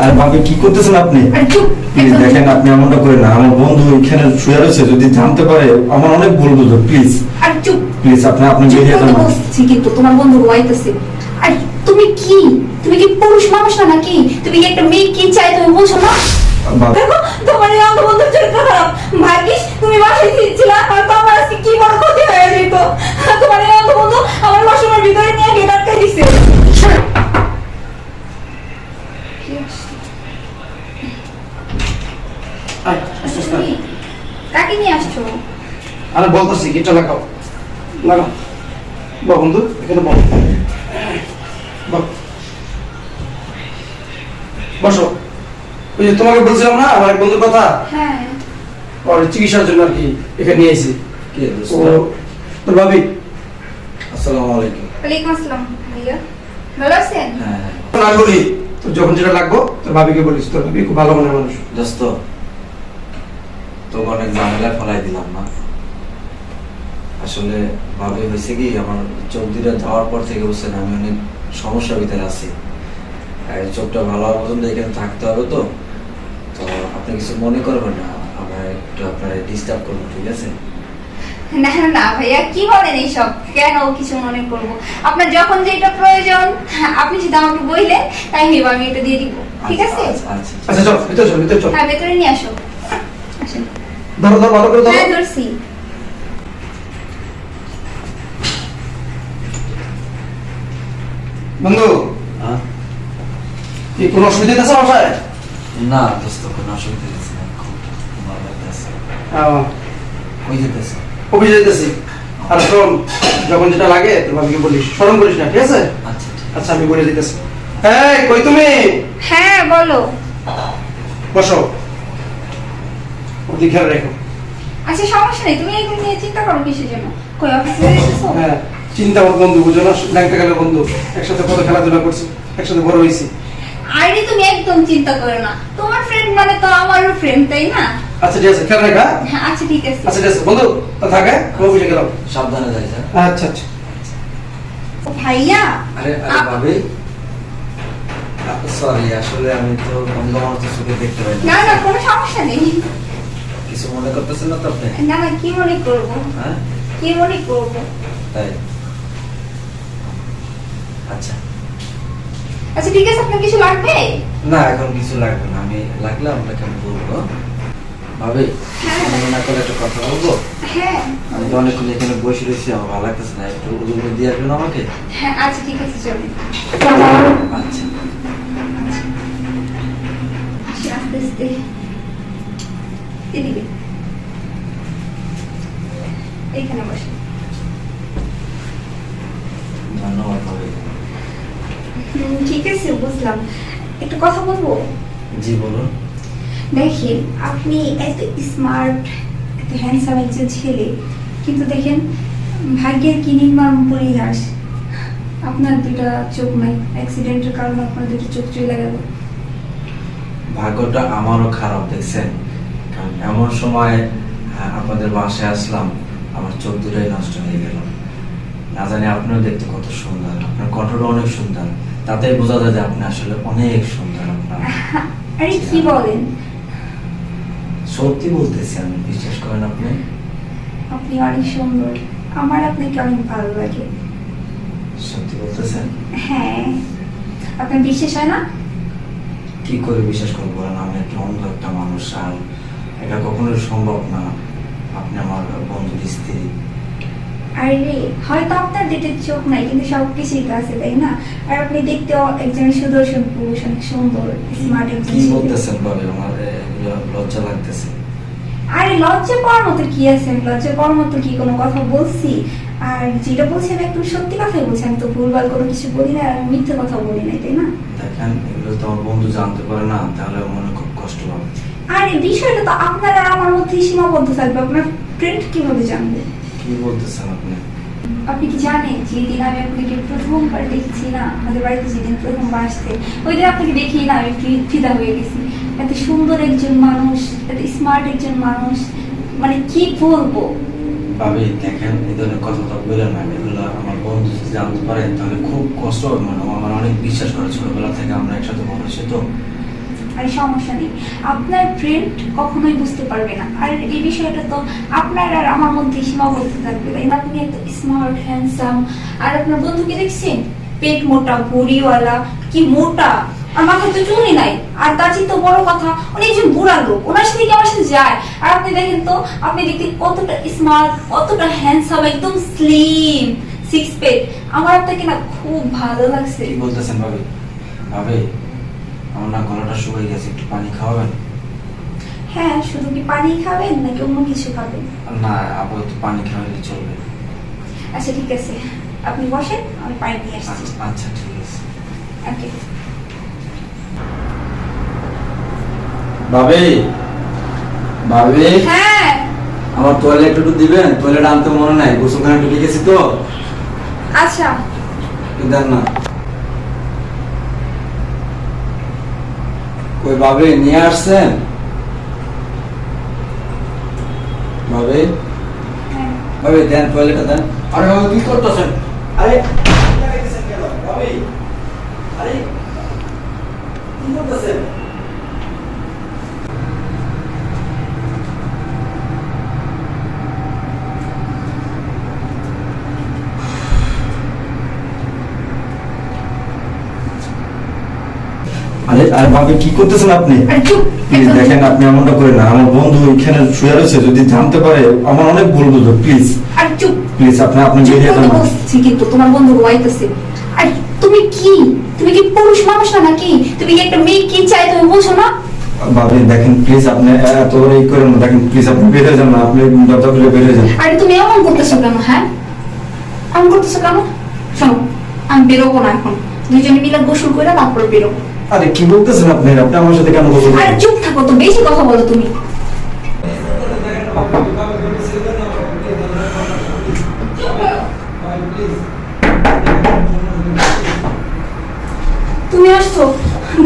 আর ভাবি কি করতেছেন আপনি? আর চুপ প্লিজ দেখেন, আপনি এমনটা করেন না। আমার বন্ধু এখানে শুয়ে রয়েছে, যদি জানতে পারে আমার অনেক ভুল বুঝবে। প্লিজ আর চুপ প্লিজ আপনি চুপ বেরিয়ে করতে যান। বলছি, কিন্তু তোমার বন্ধু ঘুমাইতেছে। আর তুমি কি পুরুষ মানুষ না নাকি? তুমি কি একটা মেয়ে কি চাই তুমি বলছো না? বাবা, দেখো তোমার এই অন্ধ বন্ধুর চরিত্র খারাপ। ভাগ্যিস তুমি বাসায় ছিলা, আর তো আমার আজকে কি বড় ক্ষতি হয়ে যেত। তোমার এই অন্ধ বন্ধু আমার বাসনের ভিতরে নিয়ে গেট আটকে দিছে। তুমি কাকে নিয়ে আসছো? আরে বলতেছি গিটার লাগাও, লাগাও। বা বন্ধু এখানে বল, বল। বসো। ওই যে তোমাকে বলছিলাম না আমার এক বন্ধুর কথা, হ্যাঁ ওর চিকিৎসার জন্য আর কি এখানে নিয়ে এসেছি। কে দোস্ত? ও তোর ভাবি। আসসালামু আলাইকুম। ওয়ালাইকুম আসসালাম ভাইয়া, ভালো আছেন? হ্যাঁ না বলি, তোর যখন যেটা লাগবো তোর ভাবিকে বলিস, তোর ভাবি খুব ভালো মনের মানুষ। দোস্ত, তোকে অনেক ঝামেলায় ফেলাই দিলাম না। আসলে ভাবে হয়েছে কি, আমার চোখ দুটা যাওয়ার পর থেকে বুঝছেন আমি অনেক সমস্যার ভিতরে আছি। আর চোখটা ভালো হওয়ার পর্যন্ত এখানে থাকতে হবে। তো তো আপনি কিছু মনে করবেন না, আমার একটু আপনার ডিস্টার্ব করবো, ঠিক আছে? না না ভাইয়া, কি বলেন এইসব? কেন কিছু মনে করবো? আপনার যখন যেটা প্রয়োজন আপনি যদি আমাকে বললেন তাই হইব, আমি এটা দিয়ে দিব। ঠিক আছে? আচ্ছা আচ্ছা চল ভিতরে চল, ভিতরে চল। হ্যাঁ, ভেতরে নিয়ে আসো। আসেন। ধরো ধরো ভালো করে ধরো। হ্যাঁ ধরছি। বন্ধু হ্যাঁ? কি কোনো অসুবিধা আছে বাসায়? না দোস্ত, কোনো অসুবিধা হচ্ছে না, খুব ভালো লাগতেছে। কই যেতেছে? অফিসে যেতেছি। আর শোন, যখন যেটা লাগে তোর ভাবিকে বলিস, শরম করিস না, ঠিক আছে? আচ্ছা ঠিক আছে। আচ্ছা আমি বলে দিতেছি। এই কই তুমি? হ্যাঁ বলো। বসো, ওদিকে খেয়াল রেখো। আচ্ছা সমস্যা নেই, তুমি এগুলো নিয়ে চিন্তা করো কিসের জন্য? কই অফিসে যেতেছো? হ্যাঁ, চিন্তা আমার বন্ধু, বুঝো না, ল্যাংটা গেলে বন্ধু, একসাথে কত খেলাধুলা করছি, একসাথে বড় হয়েছি। আরে তুমি একদম চিন্তা করো না, তোমার ফ্রেন্ড মানে তো আমারও ফ্রেন্ড, তাই না? আচ্ছা ঠিক আছে, খেয়াল রেখা। হ্যাঁ আচ্ছা ঠিক আছে। আচ্ছা ঠিক আছে বন্ধু, তা থাকে আমি অফিসে গেলাম। সাবধানে যাই। আচ্ছা আচ্ছা। ও ভাইয়া, আরে আরে ভাবি, সরি, আসলে আমি তো অন্ধ মানুষ, চোখে দেখতে পাই না না কোনো সমস্যা নেই। কিছু মনে করতেছেন না তো আপনি? না না, কি মনে করবো? হ্যাঁ কি মনে করবো? তাই? আচ্ছা আচ্ছা ঠিক আছে, আপনার কিছু লাগবে? না, এখন কিছু লাগবে না, আমি লাগলে আপনাকে আমি বলবো। ভাবি, হ্যাঁ। আমি মনে করে একটা কথা বলবো। হ্যাঁ আমি তো অনেকক্ষণ এখানে বসে রয়েছি, আমার ভালো লাগতেছে না, একটু রুমে দিয়ে আসবেন আমাকে? হ্যাঁ আচ্ছা ঠিক আছে, চলুন। আচ্ছা আসি আস্তে আস্তে। এদিকে, এইখানে বসে। ধন্যবাদ ভাবি। ঠিক আছে বুঝলাম, একটু কথা বলবো? জি বলুন। দেখেন আপনি এত স্মার্ট, এত হ্যান্ডসাম একজন ছেলে, কিন্তু দেখেন ভাগ্যের কি নির্মম পরিহাস, আপনার দুটা চোখ নাই। অ্যাক্সিডেন্টের কারণে আপনার দুটো চোখ চলে গেল। ভাগ্যটা আমারও খারাপ, দেখছেন? কারণ এমন সময় আপনাদের বাসায় আসলাম, আমার চোখ দুটাই নষ্ট হয়ে গেল। না জানি আপনিও দেখতে কত সুন্দর, আপনার কণ্ঠটা অনেক সুন্দর, তাতেই বোঝা যায় যে আপনি আসলে অনেক সুন্দর। আপনার আরে কি বলেন? সত্যি বলতেছি আমি, বিশ্বাস করেন আপনি? আপনি অনেক সুন্দর, আমার আপনাকে অনেক ভালো লাগে। সত্যি বলতেছেন? হ্যাঁ, আপনার বিশ্বাস হয় না? কি করে বিশ্বাস করবো বলেন? আমি একটা অন্ধ একটা মানুষ, আর এটা কখনোই সম্ভব না। আপনি আমার বন্ধুর স্ত্রী। আরে হয়তো আপনার দুটো চোখ নাই, কিন্তু সবকিছুই তো আছে, তাই না? আর আপনি দেখতেও একজন সুদর্শন পুরুষ, অনেক সুন্দর স্মার্ট একজন কি ছেলে। বলতেছেন ভাবে? আমার লজ্জা লাগতেছে। আরে লজ্জা পাওয়ার মতো কি আছে? আমি লজ্জা পাওয়ার মতো কি কোনো কথা বলছি? আর যেটা বলছি আমি একদম সত্যি কথাই বলছি, আমি তো ভুলভাল কোনো কিছু বলি না, আর আমি মিথ্যে কথা বলি না, তাই না? দেখেন, এগুলো তো আমার বন্ধু জানতে পারে না, তাহলে মনে খুব কষ্ট পাবে। আরে বিষয়টা তো আপনার আর আমার মধ্যেই সীমাবদ্ধ থাকবে, আপনার ফ্রেন্ড কিভাবে জানবে? কি বলতেছেন আপনি? আপনি কি জানেন যেদিন আমি আপনাকে প্রথমবার দেখছি না, আমাদের বাড়িতে যেদিন প্রথমবার আসতে, ওই দিন আপনাকে দেখি না আমি ফিদা হয়ে গেছি। এত সুন্দর একজন মানুষ, এত স্মার্ট একজন মানুষ, মানে কি বলবো? ভাবি দেখেন, এই ধরনের কথা তো বললেন না, এগুলো আমার বন্ধু যদি জানতে পারে তাহলে খুব কষ্ট হবে। মানে ও আমার অনেক বিশ্বাস করে, ছোটবেলা থেকে আমরা একসাথে বড় হয়েছি, তো আর সমস্যা নেই, আপনার ফ্রেন্ড কখনোই বুঝতে পারবে না। আর এই বিষয়টা তো আপনার আর আমার মধ্যে সীমাবদ্ধ থাকবে, তাই না? আপনি এত স্মার্ট হ্যান্ডসাম, আর আপনার বন্ধুকে দেখছেন পেট মোটা, ভুড়িওয়ালা, কি মোটা, আর মাথায় তো চুলই নাই। আর তার চেয়ে তো বড় কথা, উনি একজন বুড়া লোক, ওনার সাথে কি আমার সাথে যায়? আর আপনি দেখেন তো, আপনি দেখতে কতটা স্মার্ট, কতটা হ্যান্ডসাম, একদম স্লিম, সিক্স প্যাক। আমার আপনাকে না খুব ভালো লাগছে। কি বলতেছেন ভাবি? ভাবি, আমার না গলাটা শুকিয়ে গেছে, একটু পানি খাওয়াবেন? হ্যাঁ, শুধু কি পানি খাবেন নাকি অন্য কিছু খাবেন? না, আপাতত পানি খাওয়ালে চলবে। আচ্ছা ঠিক আছে, আপনি বসেন, আমি পানি নিয়ে আসছি। আচ্ছা আচ্ছা, ঠিক আছে। ওকে। ভাবি, ভাবি, হ্যাঁ, আমার টয়লেট একটু দিবেন? টয়লেট আনতে মনে নাই, গোসলখানা ঢুকে গেছি তো। আচ্ছা। দেন না। ওই ভাবি নিয়ে আসছেন? ভাবি, হ্যাঁ। ভাবি দেন, টয়লেটটা দেন। আরে ভাবি কি করতেছেন? আরে ভাবি, আরে কি করতেছেন? আরে আরে ভাবি কি করতেছেন আপনি? আর চুপ, প্লিজ একদম দেখেন, চুপ। আপনি এমনটা করেন না। আমার বন্ধু এখানে শুয়ে রয়েছে, যদি জানতে পারে আমার অনেক ভুল বুঝবে। প্লিজ আর চুপ, প্লিজ আপনি চুপ বেরিয়ে করতে যান। বলছি, কিন্তু তোমার বন্ধু ঘুমাইতেছে। আর তুমি কি পুরুষ মানুষ না নাকি? তুমি কি একটা মেয়ে কি চাই তুমি বুঝো না? ভাবি দেখেন, প্লিজ আপনি এত বড় এই করেন না। দেখেন প্লিজ আপনি বেরিয়ে যান না, আপনি দরজা খুলে বেরিয়ে যান। আরে তুমি এমন করতেছো কেন? হ্যাঁ, এমন করতেছো কেন? শোনো, আমি বেরোবো না এখন, দুজনে মিলে গোসল করে তারপর বেরোবো। আরে কি বলতেছেন আপনি? আপনি আমার সাথে কেন বলছেন? আরে চুপ থাকো তো, বেশি কথা বলো তুমি। তুমি আসছো,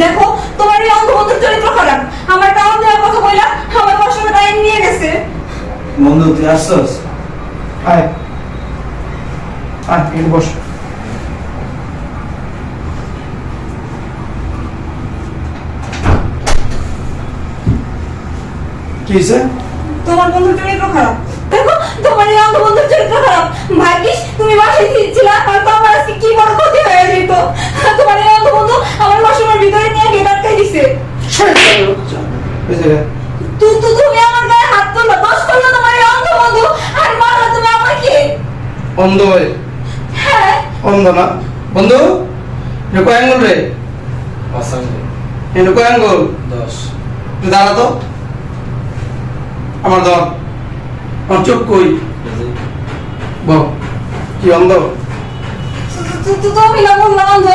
দেখো তোমার এই অন্ধবন্ধুর চরিত্র খারাপ। আমার টাউন দেওয়ার কথা বললা, আমার বসার টাইম নিয়ে গেছে। বন্ধু তুই আসছস? আয় আয়, এখানে বস। কি হয়েছে? তোমার বন্ধুর চরিত্র খারাপ। দেখো তোমার এই অন্ধবন্ধুর চরিত্র খারাপ। ভাগ্যিস তুমি বাসায় ছিলা, আর তো আমার আজকে কি বড় ক্ষতি হয়ে যেত। তোমার এই অন্ধবন্ধু আমার বাসার ভিতরে নিয়ে গেট আটকাই দিছে। হয়েছে রে? তুমি আমার গায়ে হাত তুললো, দোষ করলো তোমার এই অন্ধবন্ধু, আর মারলো তুমি আমাকে। অন্ধ হয়ে? হ্যাঁ। অন্ধ না বন্ধু, এটা কয় আঙ্গুল রে? এটা কয় আঙ্গুল? 10। তুই দাঁড়া তো। আমার ধর, আমার চোখ কই? বল, কি অন্ধ? তুমি না বললাম অন্ধ।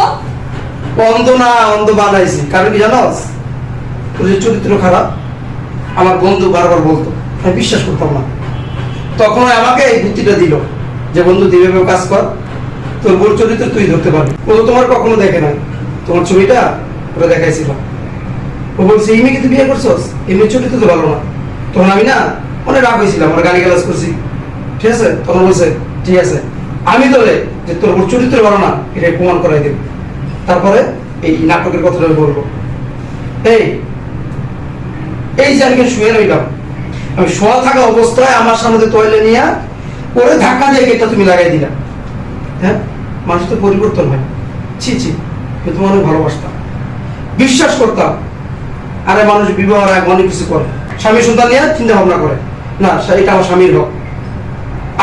অন্ধ না, অন্ধ বানাইছি। কারণ কি জানোস? তোর যে চরিত্র খারাপ, আমার বন্ধু বারবার বলতো, আমি বিশ্বাস করতাম না। তখন ওই আমাকে এই বুদ্ধিটা দিল যে বন্ধু তুই এভাবে কাজ কর, তোর ভুল চরিত্র তুই ধরতে পারবি। ও তো তোমার কখনো দেখে না, তোমার ছবিটা ওরা দেখাইছিল। ও বলছে এই মেয়েকে তুই বিয়ে করছস, এমনি চরিত্র তো ভালো না। তখন আমি না অনেক রাগ হয়েছিলাম, আমরা গালি গালাজ করছি, ঠিক আছে? তখন বলছে ঠিক আছে, আমি তোরে যে তোর ভুল চরিত্র ভালো না এটা প্রমাণ করাই দেব। তারপরে এই নাটকের কথাটা বলবো। এই এই যে আমি শুয়ে রইলাম, আমি শোয়া থাকা অবস্থায় আমার সামনে টয়লেট নিয়ে পরে ধাক্কা দিয়ে গেটটা তুমি লাগাই দিলা। হ্যাঁ, মানুষ তো পরিবর্তন হয়। ছি ছি, কিন্তু তোমার অনেক ভালোবাসতাম, বিশ্বাস করতাম। আরে মানুষ বিবাহের আগে অনেক কিছু করে, স্বামী সন্তান নিয়ে চিন্তা ভাবনা করে, না এটা আমার স্বামীর হক,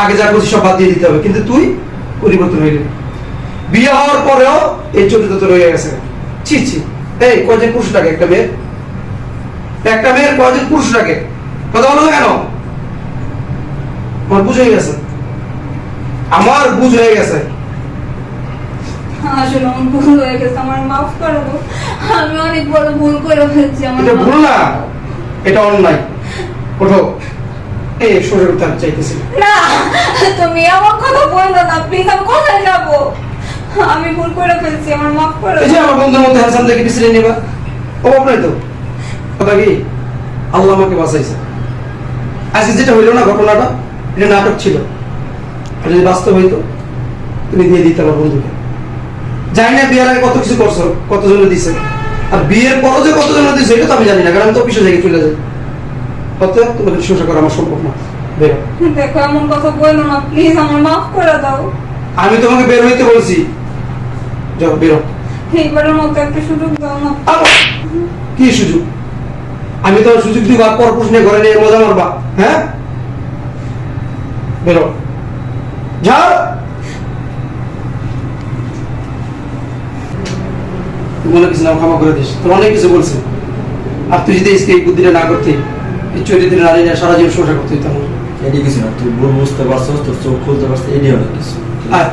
আগে যা করছি সব বাদ দিয়ে দিতে হবে। কিন্তু তুই পরিবর্তন হইলি, বিয়ে হওয়ার পরেও এই চরিত্র তো রয়ে গেছে। ছি ছি, এই কয়জন পুরুষ লাগে একটা মেয়ের? একটা মেয়ের কয়জন পুরুষ লাগে? কথা বলো না কেন? আমার বুঝ হয়ে গেছে, আমার বুঝ হয়ে গেছে। আসলে আমার ভুল হয়ে গেছে, আমার মাফ করে দাও। আমি অনেক বড় ভুল করে ফেলছি, আমার এটা মাফ ভুল না, এটা অন্যায়। ওঠো, এই সরে উঠতে আমি চাইতেছি। না, তুমি আমার কথা বললো না প্লিজ, আমি কোথায় যাবো? আমি ভুল করে ফেলছি, আমার মাফ করে এই যে দাও। আমার বন্ধুর মধ্যে হ্যান্ডসাম দেখে পিছিয়ে নিবা, ও আপনাই তো। কথা কি, আল্লাহ আমাকে বাঁচাইছে। আজকে যেটা হইলো না ঘটনাটা, এটা নাটক ছিল। আর যদি বাস্তব হইতো, তুমি দিয়ে দিতে আমার বন্ধুকে। জানি না বিয়ার আগে কত কিছু করছো, কতজনে দিছে, আর বিয়ের পরও যে কত জন্য দিয়েছে এটা তো আমি জানি না, কারণ আমি তো অফিসে যাই চলে যাই। অতএব তোমাকে সংসার করা আমার সম্ভব না, বেরো। দেখো এমন কথা বললো না প্লিজ, আমার মাফ করে দাও। আমি তোমাকে বের হইতে বলছি, যাও বেরো। এইবারের মতো একটা সুযোগ দাও না। আবার কি সুযোগ? আমি তো সুযোগ দিব আর পর প্রশ্নে ঘরে নিয়ে মজা মারবা? হ্যাঁ, বেরো, যাও। মনে কিছু নাম ক্ষমা করে দিস, তোর অনেক কিছু বলছে। আর তুই যদি এই বুদ্ধিটা না করতে, এই চরিত্রের নারী না সারা জীবন সংসার করতে হইতাম। এটি কিছু না, তুই ভুল বুঝতে পারছস, তোর চোখ খুলতে পারছিস, এটি অনেক কিছু। আর